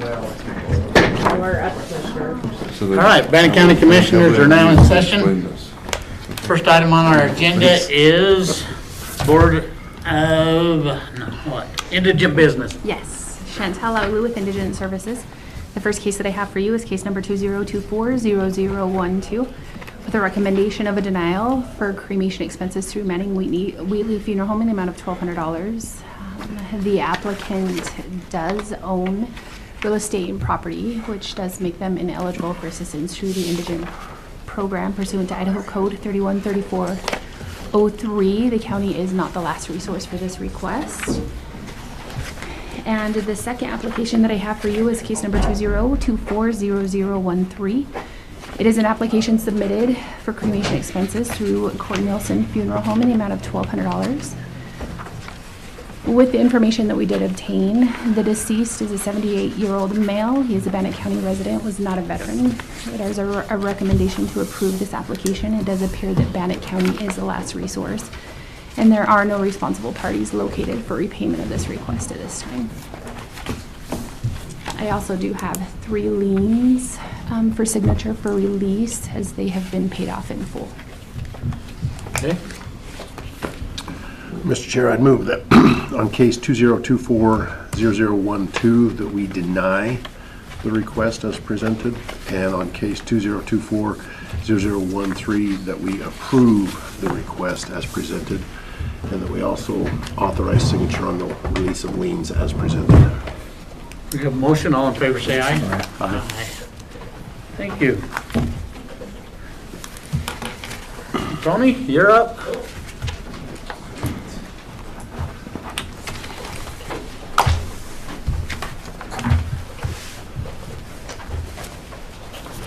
We're up to sure. All right, Bannock County Commissioners are now in session. First item on our agenda is Board of, Indigent Business. Yes, Chantel Aulu with Indigent Services. The first case that I have for you is case number 2024-0012 with a recommendation of a denial for cremation expenses through Manning Wheatley Funeral Home in the amount of $1,200. The applicant does own real estate and property, which does make them ineligible for assistance through the indigent program pursuant to Idaho Code 313403. The county is not the last resource for this request. And the second application that I have for you is case number 2024-0013. It is an application submitted for cremation expenses through Corey Nielsen Funeral Home in the amount of $1,200. With the information that we did obtain, the deceased is a 78-year-old male. He is a Bannock County resident, was not a veteran. It is a recommendation to approve this application. It does appear that Bannock County is the last resource, and there are no responsible parties located for repayment of this request at this time. I also do have 3 liens for signature for release, as they have been paid off in full. Okay. Mr. Chair, I'd move that on case 2024-0012 that we deny the request as presented, and on case 2024-0013 that we approve the request as presented, and that we also authorize signature on the release of liens as presented. We have a motion. All in favor, say aye. Aye. Thank you. Tony, you're up.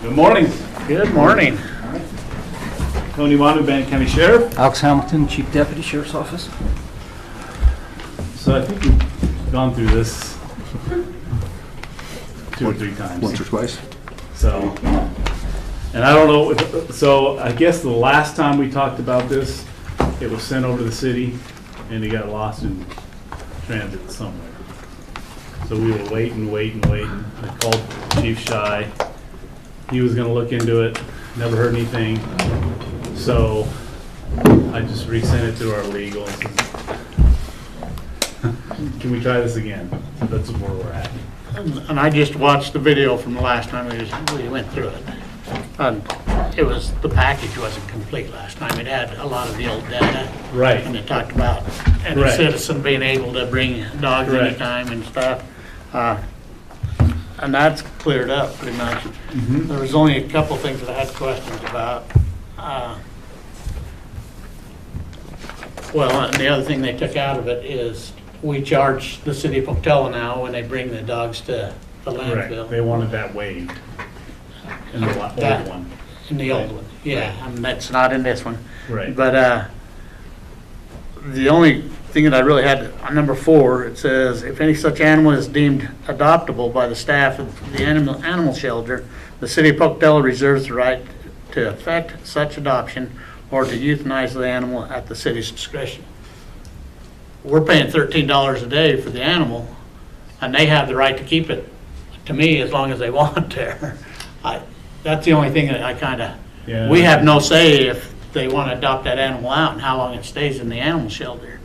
Good morning. Good morning. Tony Wanu, Bannock County Sheriff. Alex Hamilton, Chief Deputy Sheriff's Office. So I think we've gone through this 2 or 3 times. Once or twice? So, and I don't know, so I guess the last time we talked about this, it was sent over to the city and it got lost in transit somewhere. So we were waiting. I called Chief Shy. He was gonna look into it, never heard anything. So I just resent it to our legal. Can we try this again? That's where we're at. And I just watched the video from the last time we went through it. And the package wasn't complete last time. It had a lot of the old data. Right. And it talked about any Right. citizen being able to bring dogs Right. anytime and stuff. And that's cleared up pretty much. There was only a couple things that I had questions about. Well, and the other thing they took out of it is we charge the city of Pocatello now when they bring the dogs to the Correct. landfill. They wanted that waived in the old one. In the old one, yeah, I mean, that's not in this one. Right. But the only thing that I really had, on number 4, it says, if any such animal is deemed adoptable by the staff of the animal shelter, the city of Pocatello reserves the right to effect such adoption or to euthanize the animal at the city's discretion. We're paying $13 a day for the animal, and they have the right to keep it, to me, as long as they want there. That's the only thing that I kind of, Yeah. we have no say if they want to adopt that animal out and how long it stays in the animal shelter.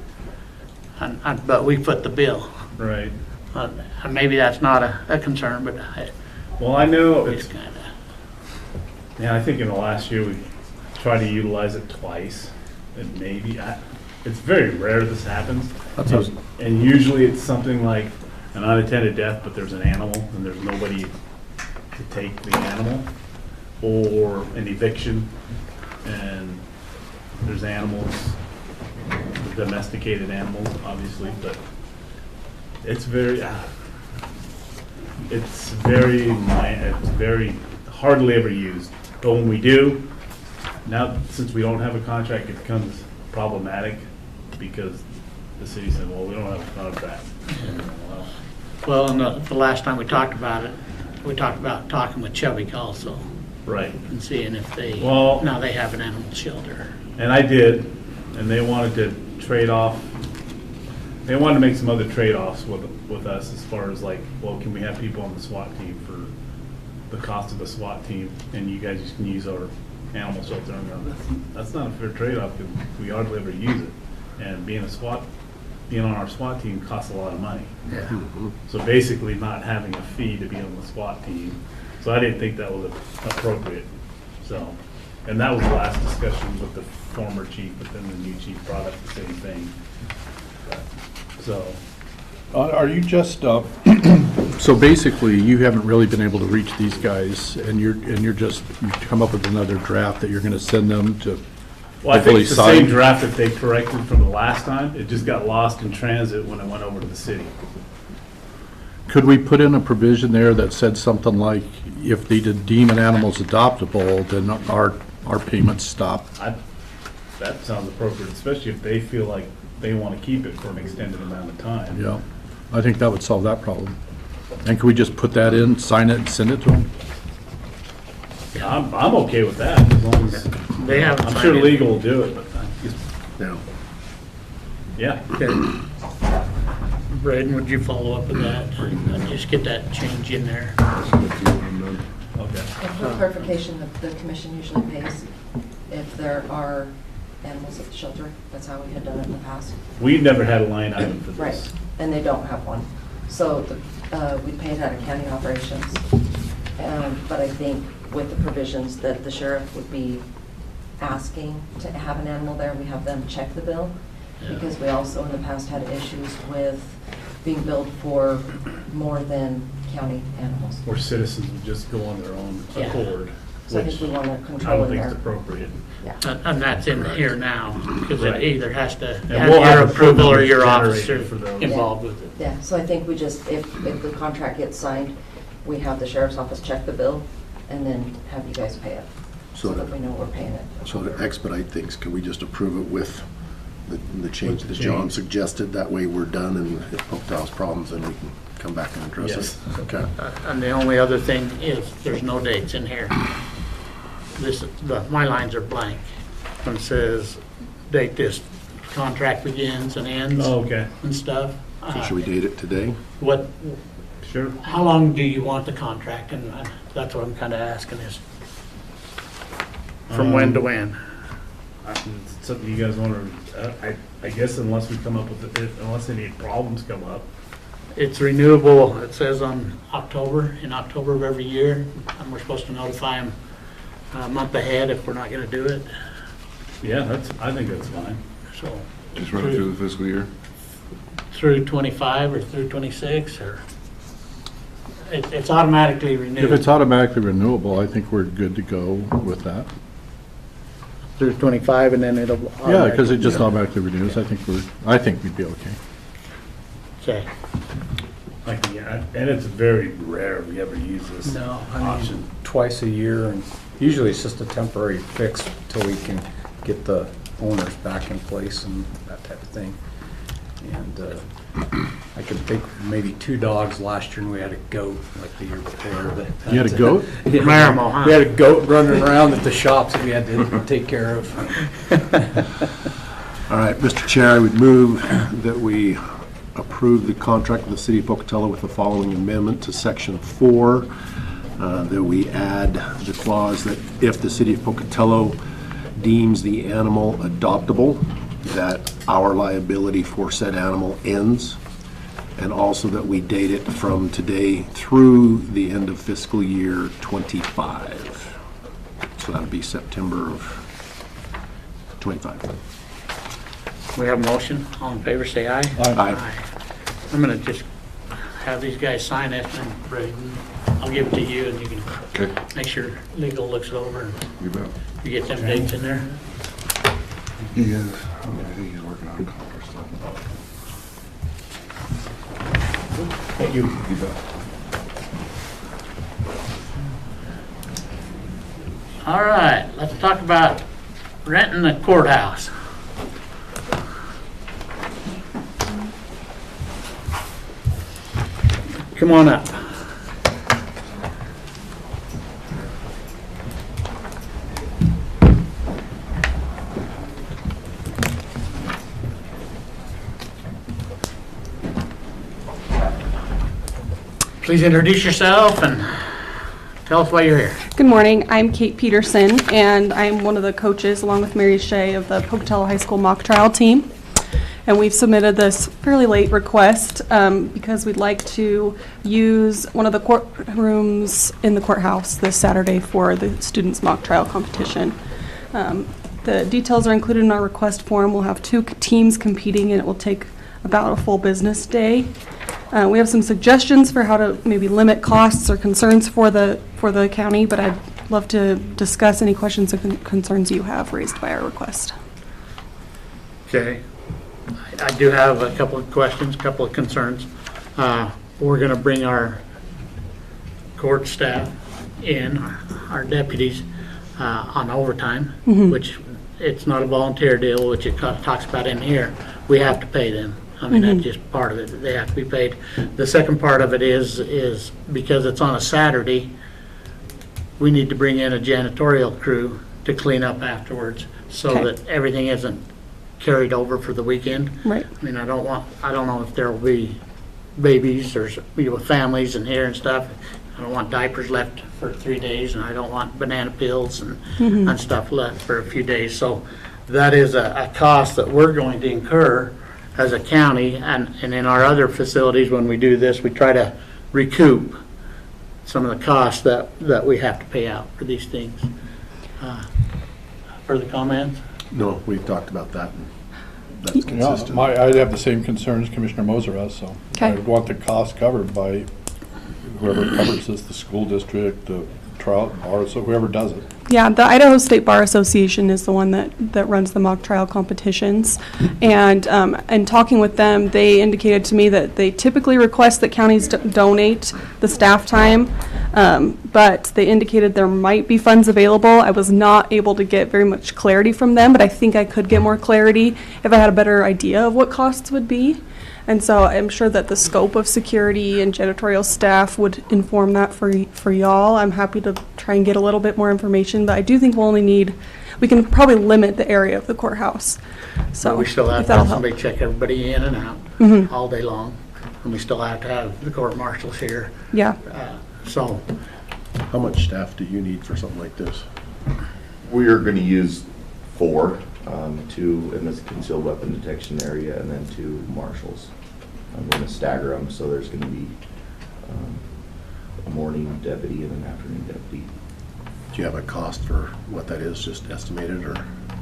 But we foot the bill. Right. And maybe that's not a concern, but Well, I know it's it's, kind of, yeah, I think in the last year we tried to utilize it twice. And maybe, it's very rare this happens. And usually it's something like an unattended death, but there's an animal and there's nobody to take the animal, or an eviction and there's animals, domesticated animals, obviously, but it's very hardly ever used. But when we do, now since we don't have a contract, it becomes problematic because the city said, well, we don't have a contract. well, and the last time we talked about it, we talked about talking with Chubby also Right. and seeing if they, Well- now they have an animal shelter. And I did, and they wanted to trade off, they wanted to make some other trade-offs with with us as far as like, well, can we have people on the SWAT team for the cost of a SWAT team, and you guys just can use our animal shelter? And I'm going, that's not a fair trade-off, because we hardly ever use it. And being on our SWAT team costs a lot of money. Yeah. So basically not having a fee to be on the SWAT team. So I didn't think that was appropriate. So, and that was the last discussion with the former chief, but then the new chief brought up the same thing. So, Are you just, so basically, you haven't really been able to reach these guys, and you've come up with another draft that you're gonna send them to well, I think hopefully it's the same sign? draft that they corrected from the last time. It just got lost in transit when it went over to the city. Could we put in a provision there that said something like, if they did deem an animal's adoptable, then our payments stop? That sounds appropriate, especially if they feel like they want to keep it for an extended amount of time. Yeah, I think that would solve that problem. And could we just put that in, sign it, and send it to them? I'm okay with that, as long as, They haven't I'm signed sure it. legal will do it, but, No. yeah. Okay. Braden, would you follow up with that? And just get that change in there. Okay. And for clarification, the commission usually pays if there are animals at the shelter. That's how we had done it in the past. We've never had a line item for Right, this. and they don't have one. So we pay it out of county operations. But I think with the provisions that the sheriff would be asking to have an animal there, we have them check the bill. Because we also in the past had issues with being billed for more than county animals. Where citizens would just go on their own Yeah. accord, So I which think we want to I control don't in think is there. appropriate. Yeah. And that's in here now, because it Right. either has to And have we'll your have approval or your generator officer for those. involved with it. Yeah, so I think we just, if the contract gets signed, we have the sheriff's office check the bill and then have you guys pay it, so that we know we're paying it. So to expedite things, can we just approve it with the change With the that John change. suggested? That way we're done, and if Pocatello has problems, then we can come back and address Yes. it. Okay. And the only other thing is, there's no dates in here. My lines are blank. When it says, date this contract begins and ends Oh, okay, and stuff. So should we date it today? sure. How long do you want the contract? And that's what I'm kind of asking is, from when to when? It's something you guys want to, I guess unless we come up with, unless any problems come up. It's renewable, it says in October of every year, and we're supposed to notify them a month ahead if we're not gonna do it, Yeah, I think that's fine. so. Just run it through the fiscal year? Through 25 or through 26, or, it's automatically renewed. If it's automatically renewable, I think we're good to go with that. Through 25, and then it'll. Yeah, because it just automatically renews. I think we'd be okay. Okay. Like, yeah, and it's very rare we ever use this No, I mean, option. twice a year, and usually it's just a temporary fix till we can get the owners back in place and that type of thing. And I can think of maybe 2 dogs last year, and we had a goat like the year before. You had a goat? Yeah. Marimo, huh? We had a goat running around at the shops that we had to take care of. All right, Mr. Chair, I would move that we approve the contract with the City of Pocatello with the following amendment to Section 4, that we add the clause that if the City of Pocatello deems the animal adoptable, that our liability for said animal ends, and also that we date it from today through the end of fiscal year 25. So that would be September of 25. We have a motion, all in favor, say aye. Aye. I'm gonna just have these guys sign it, and Braden, I'll give it to you, and you can Okay, make sure legal looks it over, and you bet. you get them dates in there. He is, I think he's working on contract stuff. Thank you. You bet. All right, let's talk about renting the courthouse. Come on up. Please introduce yourself and tell us why you're here. Good morning. I'm Kate Peterson, and I'm one of the coaches, along with Mary Shea, of the Pocatello High School mock trial team. And we've submitted this fairly late request because we'd like to use one of the courtrooms in the courthouse this Saturday for the students' mock trial competition. The details are included in our request form. We'll have 2 teams competing, and it will take about a full business day. We have some suggestions for how to maybe limit costs or concerns for the county, but I'd love to discuss any questions or concerns you have raised by our request. Okay. I do have a couple of questions, a couple of concerns. We're going to bring our court staff in, our deputies, on overtime, which it's not a volunteer deal, which it talks about in here. We have to pay them. I mean, that's just part of it. They have to be paid. The second part of it is because it's on a Saturday, we need to bring in a janitorial crew to clean up afterwards so Okay. that everything isn't carried over for the weekend. Right. I mean, I don't know if there will be babies or, families in here and stuff. I don't want diapers left for 3 days, and I don't want banana peels and stuff left for a few days. So that is a cost that we're going to incur as a county, and in our other facilities, when we do this, we try to recoup some of the costs that we have to pay out for these things. Further comments? No, we've talked about that, and that's Yeah, consistent. I'd have the same concerns Commissioner Moser has, so. Okay. I'd want the cost covered by whoever covers this, the school district, the trial, bar, so whoever does it. Yeah, the Idaho State Bar Association is the one that runs the mock trial competitions. And talking with them, they indicated to me that they typically request that counties donate the staff time, but they indicated there might be funds available. I was not able to get very much clarity from them, but I think I could get more clarity if I had a better idea of what costs would be. And so I'm sure that the scope of security and janitorial staff would inform that for y'all. I'm happy to try and get a little bit more information, but I do think we can probably limit the area of the courthouse. So We still have if to have that'll help. somebody check everybody in and out all day long, and we still have to have the court marshals here. Yeah. So, How much staff do you need for something like this? We are going to use 4, 2 in this concealed weapon detection area, and then 2 marshals. I'm going to stagger them, so there's going to be a morning deputy and an afternoon deputy. Do you have a cost for what that is, just estimated, or?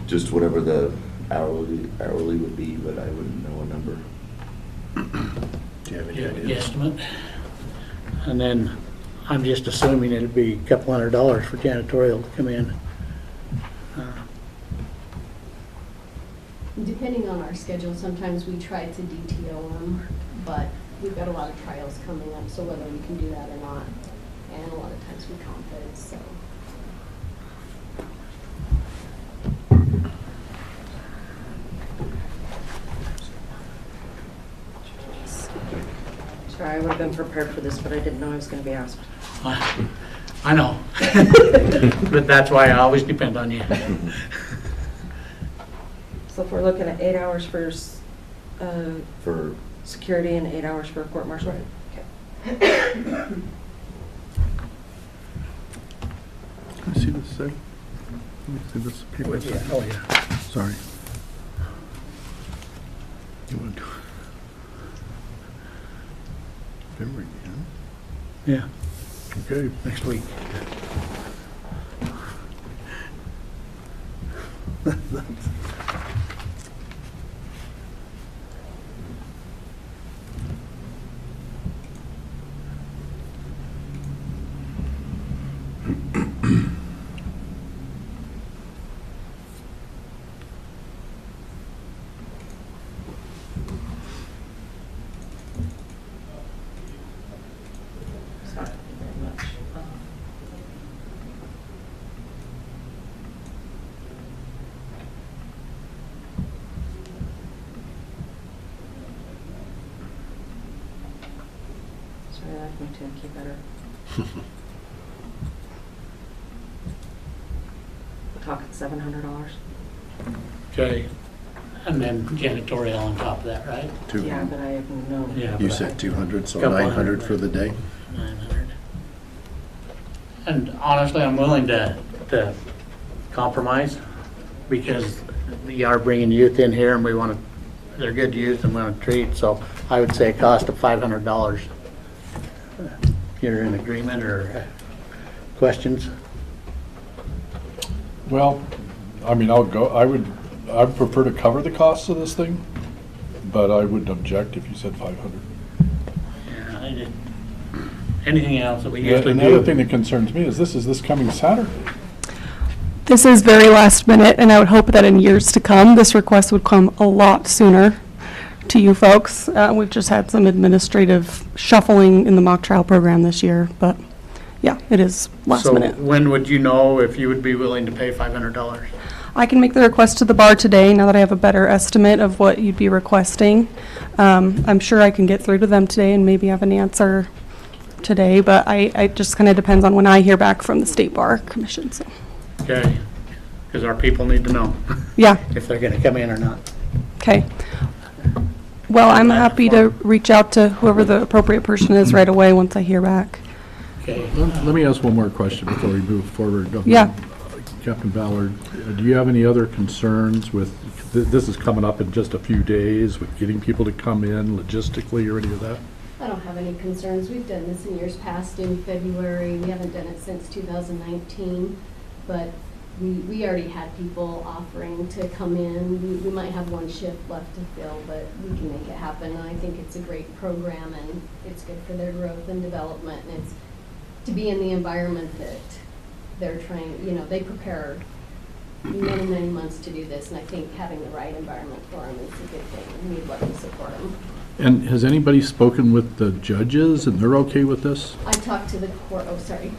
Just whatever the hourly would be, but I wouldn't know a number. Do you have any ideas? estimate. And then I'm just assuming it'd be a couple $100 for janitorial to come in. Depending on our schedule, sometimes we try to DTO them, but we've got a lot of trials coming up, so whether we can do that or not, and a lot of times we comp it, so. Sorry, I would have been prepared for this, but I didn't know I was going to be asked. I know. But that's why I always depend on you. So if we're looking at 8 hours for For security and 8 hours for a court martial? Right. Okay. Can I see this thing? Let me see this paper. Oh, yeah. Sorry. You want to do February, Yeah, okay. next week. Sorry very much. Sorry, I like me to keep better. We're talking $700. Okay. And then janitorial on top of that, right? Yeah, but I have no. Yeah. You but said 200, so Couple 900 hundred. for the day? 900. And honestly, I'm willing to compromise, because we are bringing youth in here and we want to, they're good youth and we want to treat, so I would say a cost of $500. You're in agreement or questions? Well, I mean, I'd prefer to cover the costs of this thing, but I wouldn't object if you said 500. Yeah, I did. Anything else that we Yeah, usually and the other thing do? that concerns me is this coming Saturday. This is very last minute, and I would hope that in years to come, this request would come a lot sooner to you folks. We've just had some administrative shuffling in the mock trial program this year, but yeah, it is last minute. So when would you know if you would be willing to pay $500? I can make the request to the bar today, now that I have a better estimate of what you'd be requesting. I'm sure I can get through to them today and maybe have an answer today, but I just kind of depends on when I hear back from the State Bar Commission, so. Okay, because our people need to know Yeah, if they're going to come in or not. okay. Well, I'm happy to reach out to whoever the appropriate person is right away once I hear back. Okay. Let me ask one more question before we move forward. Yeah. Captain Ballard, do you have any other concerns with, this is coming up in just a few days, with getting people to come in logistically or any of that? I don't have any concerns. We've done this in years past in February. We haven't done it since 2019, but we already had people offering to come in. We might have one shift left to fill, but we can make it happen. And I think it's a great program, and it's good for their growth and development, and it's to be in the environment that they're trying, they prepare many, many months to do this, and I think having the right environment for them is a good thing, and we'd love to support them. And has anybody spoken with the judges and they're okay with this? I talked to the court, oh, sorry.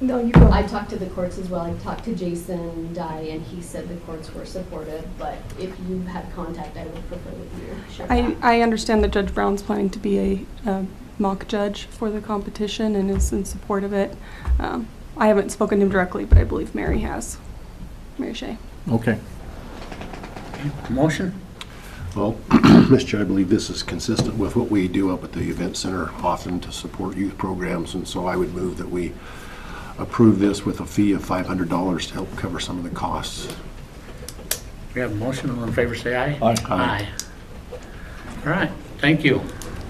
No, you go. I talked to the courts as well. I talked to Jason Dye, and he said the courts were supportive, but if you had contact, I would prefer that you share that. I understand that Judge Brown's planning to be a mock judge for the competition and is in support of it. I haven't spoken to him directly, but I believe Mary has. Mary Shea. Okay. Motion? Well, Mr. Chair, I believe this is consistent with what we do up at the event center often to support youth programs, and so I would move that we approve this with a fee of $500 to help cover some of the costs. We have a motion. All in favor, say aye. Aye. Aye. All right, thank you.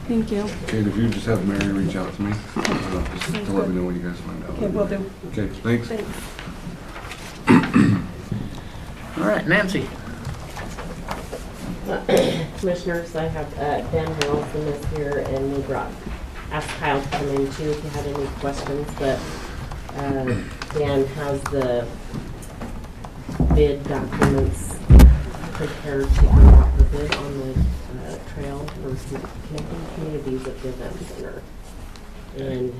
Thank you. Okay, if you just have Mary reach out to me, just to let me know when you guys find out. Okay, will do. Okay, thanks. All right, Nancy. Commissioners, I have Dan Harrelson is here, and we asked Kyle to come in too if you had any questions, but Dan has the bid documents prepared to go out for bid on the trail for connecting communities at the event center. And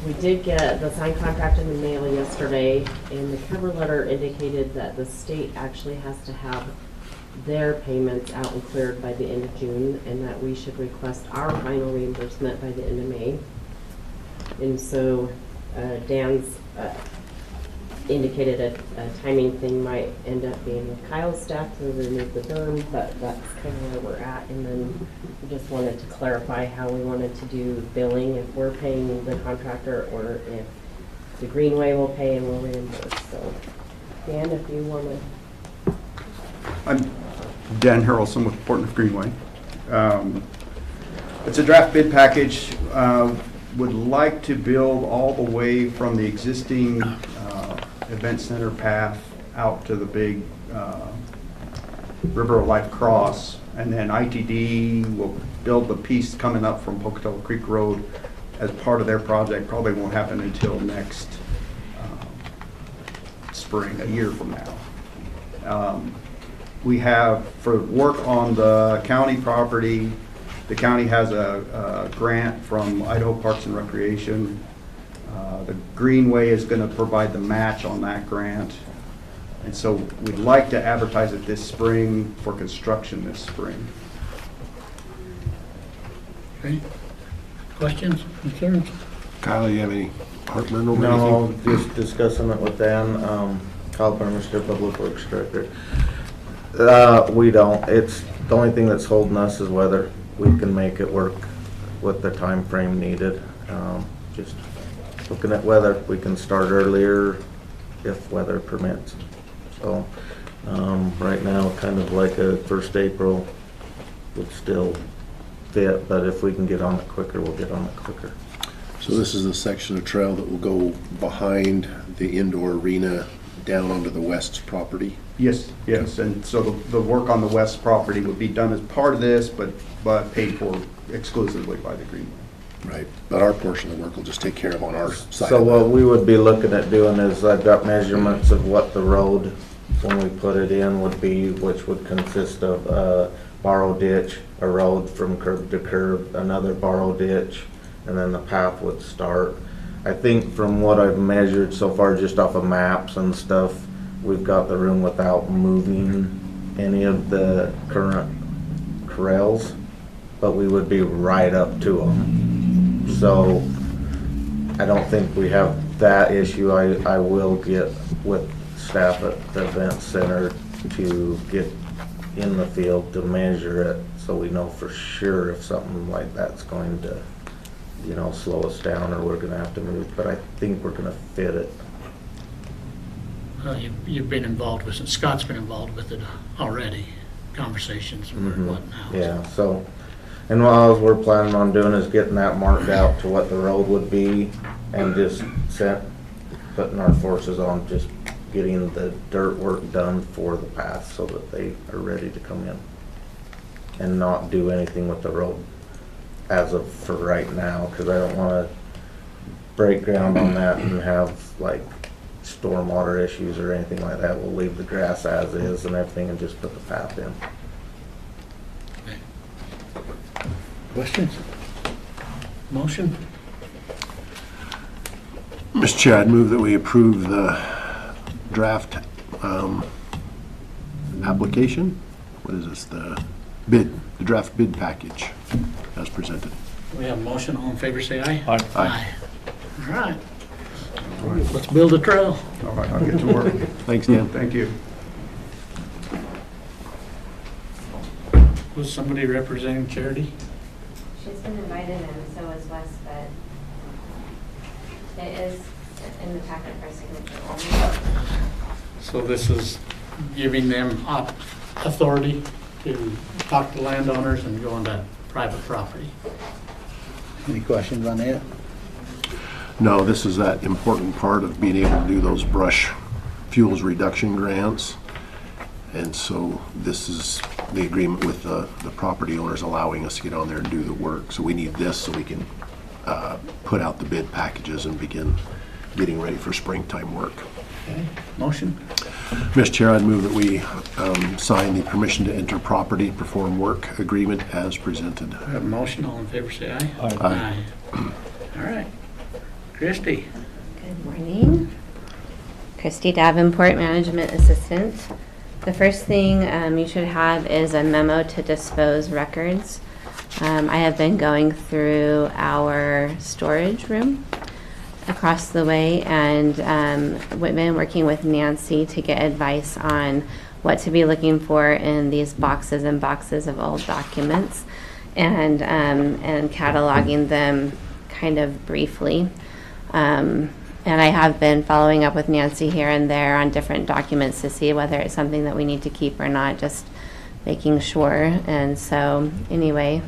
we did get the signed contract in the mail yesterday, and the cover letter indicated that the state actually has to have their payments out and cleared by the end of June, and that we should request our final reimbursement by the end of May. And so Dan's indicated a timing thing might end up being with Kyle's staff to remove the berm, but that's kind of where we're at. And then we just wanted to clarify how we wanted to do billing, if we're paying the contractor or if the Greenway will pay and we'll reimburse. So Dan, if you want to. I'm Dan Harrelson with Portland Greenway. It's a draft bid package. Would like to build all the way from the existing event center path out to the big River of Life cross, and then ITD will build the piece coming up from Pocatello Creek Road as part of their project. Probably won't happen until next spring, a year from now. We have, for work on the county property, the county has a grant from Idaho Parks and Recreation. The Greenway is going to provide the match on that grant. And so we'd like to advertise it this spring for construction this spring. Okay. Questions, concerns? Kyle, you have any heartburn over No, anything? just discussing it with Dan, Kyle Burmester, Public Works Director. We don't. It's the only thing that's holding us is weather. We can make it work with the time frame needed. Just looking at weather, we can start earlier if weather permits. So, right now, kind of like a 1st April would still fit, but if we can get on it quicker, we'll get on it quicker. So this is the section of trail that will go behind the indoor arena down onto the west's property? Yes, yes, and so the work on the west property would be done as part of this, but paid for exclusively by the Greenway. Right, but our portion of the work will just take care of on our side So of what that. we would be looking at doing is I've got measurements of what the road, when we put it in, would be, which would consist of a borrow ditch, a road from curb to curb, another borrow ditch, and then the path would start. I think from what I've measured so far, just off of maps and stuff, we've got the room without moving any of the current corrals, but we would be right up to them. So I don't think we have that issue. I will get with staff at the event center to get in the field to measure it so we know for sure if something like that's going to, you know, slow us down or we're gonna have to move, but I think we're gonna fit it. Well, you've been involved with it, Scott's been involved with it already, conversations and whatnot. Yeah, so, and what else we're planning on doing is getting that marked out to what the road would be and just putting our forces on just getting the dirt work done for the path so that they are ready to come in and not do anything with the road as of for right now, because I don't want to break ground on that and have like stormwater issues or anything like that. We'll leave the grass as is and everything and just put the path in. Questions? Motion? Mr. Chair, I'd move that we approve the draft application. What is this, the draft bid package as presented. We have a motion, all in favor say aye. Aye. Aye. All right. Let's build a trail. All right, I'll get to work. Thanks, Dan. Thank you. Was somebody representing Charity? She's been invited and so is Wes, but it is in the packet for signature only. So this is giving them authority to talk to landowners and go into private property. Any questions on that? No, this is that important part of being able to do those brush fuels reduction grants. And so this is the agreement with the property owners allowing us to get on there and do the work. So we need this so we can put out the bid packages and begin getting ready for springtime work. Okay. Motion? Mr. Chair, I'd move that we sign the permission to enter property, perform work agreement as presented. We have a motion, all in favor say aye. Aye. All right. Christie? Good morning. Christy Davenport, Management Assistant. The first thing you should have is a memo to dispose records. I have been going through our storage room across the way and we've been working with Nancy to get advice on what to be looking for in these boxes and boxes of old documents and cataloging them kind of briefly. And I have been following up with Nancy here and there on different documents to see whether it's something that we need to keep or not, just making sure. And so anyway,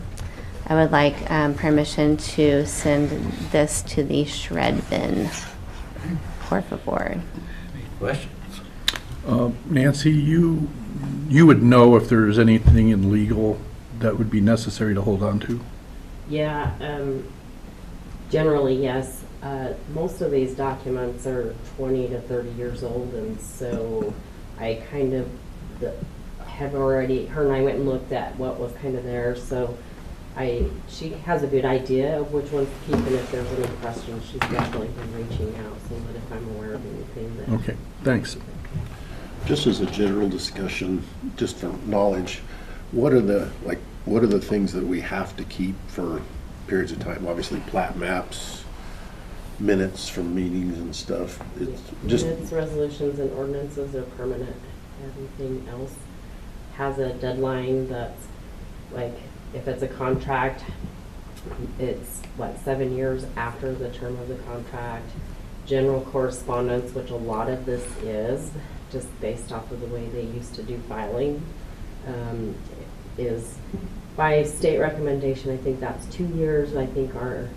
I would like permission to send this to the shred bin, por favor. Any questions? Nancy, you would know if there's anything in legal that would be necessary to hold on to? Yeah, generally, yes. Most of these documents are 20 to 30 years old, and so I kind of have already, her and I went and looked at what was kind of there, so she has a good idea of which ones to keep, and if there's any questions, she's definitely been reaching out, so that if I'm aware of anything that... Okay, thanks. Just as a general discussion, just for knowledge, what are the things that we have to keep for periods of time? Obviously, plat maps, minutes from meetings and stuff. It's just Minutes, resolutions, and ordinances are permanent. Everything else has a deadline that's, like, if it's a contract, It's, 7 years after the term of the contract. General correspondence, which a lot of this is, just based off of the way they used to do filing, is by state recommendation. I think that's 2 years. I think our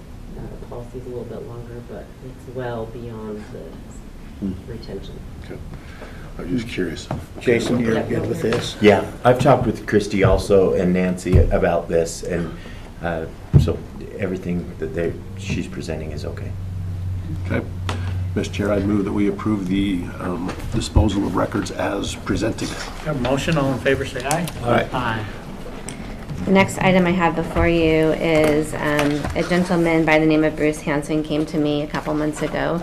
policy's a little bit longer, but it's well beyond the retention. Okay. I was just curious. Jason, you're Yeah. good with this? Yeah, I've talked with Christy also and Nancy about this, and so everything that she's presenting is okay. Okay. Mr. Chair, I'd move that we approve the disposal of records as presented. Have a motion, all in favor, say aye. Aye. Aye. The next item I have before you is a gentleman by the name of Bruce Hanson came to me a couple months ago.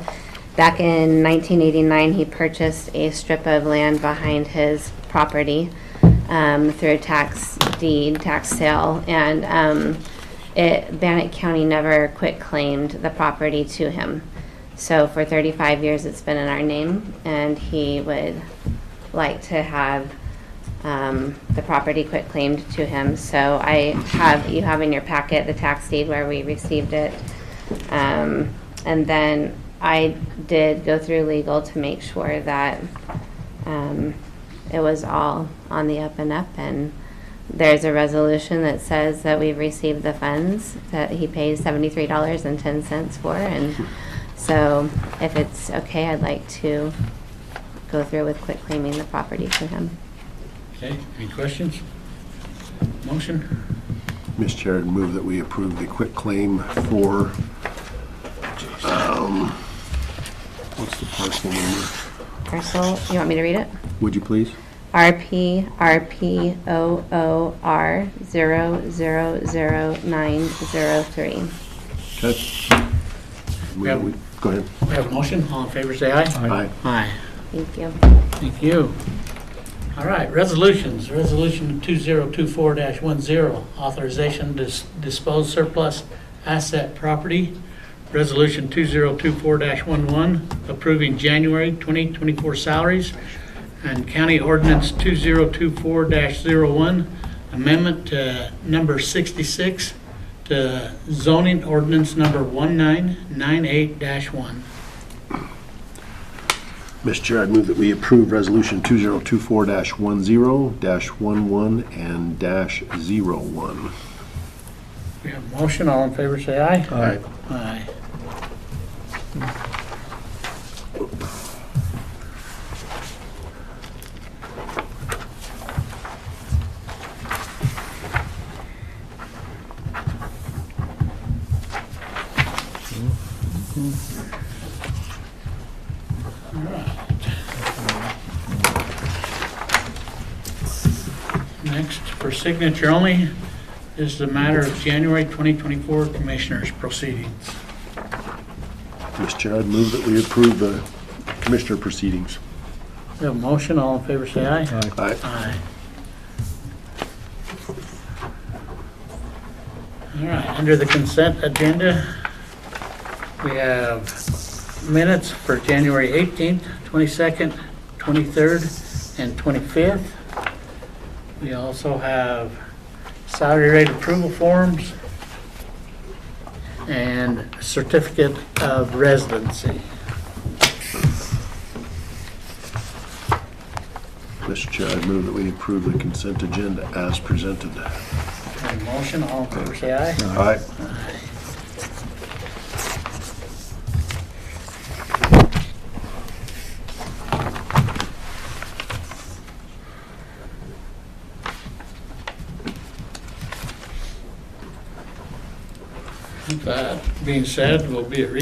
Back in 1989, he purchased a strip of land behind his property through a tax deed, tax sale, and Bannock County never quit claimed the property to him. So for 35 years, it's been in our name, and he would like to have the property quit claimed to him. So you have in your packet the tax deed where we received it, and then I did go through legal to make sure that it was all on the up and up, and there's a resolution that says that we've received the funds that he pays $73.10 for, and so if it's okay, I'd like to go through with quit claiming the property to him. Okay, any questions? Motion? Mr. Chair, I'd move that we approve the quit claim for, what's the parcel number? Parcel, you want me to read it? Would you please? RPRPOOR 0000903. Okay. Go ahead. We have a motion, all in favor, say aye. Aye. Aye. Thank you. Thank you. All right, resolutions. Resolution 2024-10, authorization to dispose surplus asset property. Resolution 2024-11, approving January 2024 salaries. And County Ordinance 2024-01, amendment to number 66 to zoning ordinance number 1998-1. Mr. Chair, I'd move that we approve Resolution 2024-10, -11, and -01. We have a motion, all in favor say aye. Aye. Aye. Next, for signature only, is the matter of January 2024 Commissioners' proceedings. Mr. Chair, I'd move that we approve the Commissioner proceedings. We have a motion, all in favor say aye. Aye. Aye. All right, under the consent agenda, we have minutes for January 18th, 22nd, 23rd, and 25th. We also have salary rate approval forms and certificate of residency. Mr. Chair, I'd move that we approve the consent agenda as presented. Have a motion, all in favor say aye. Aye. That being said, we'll be at recess.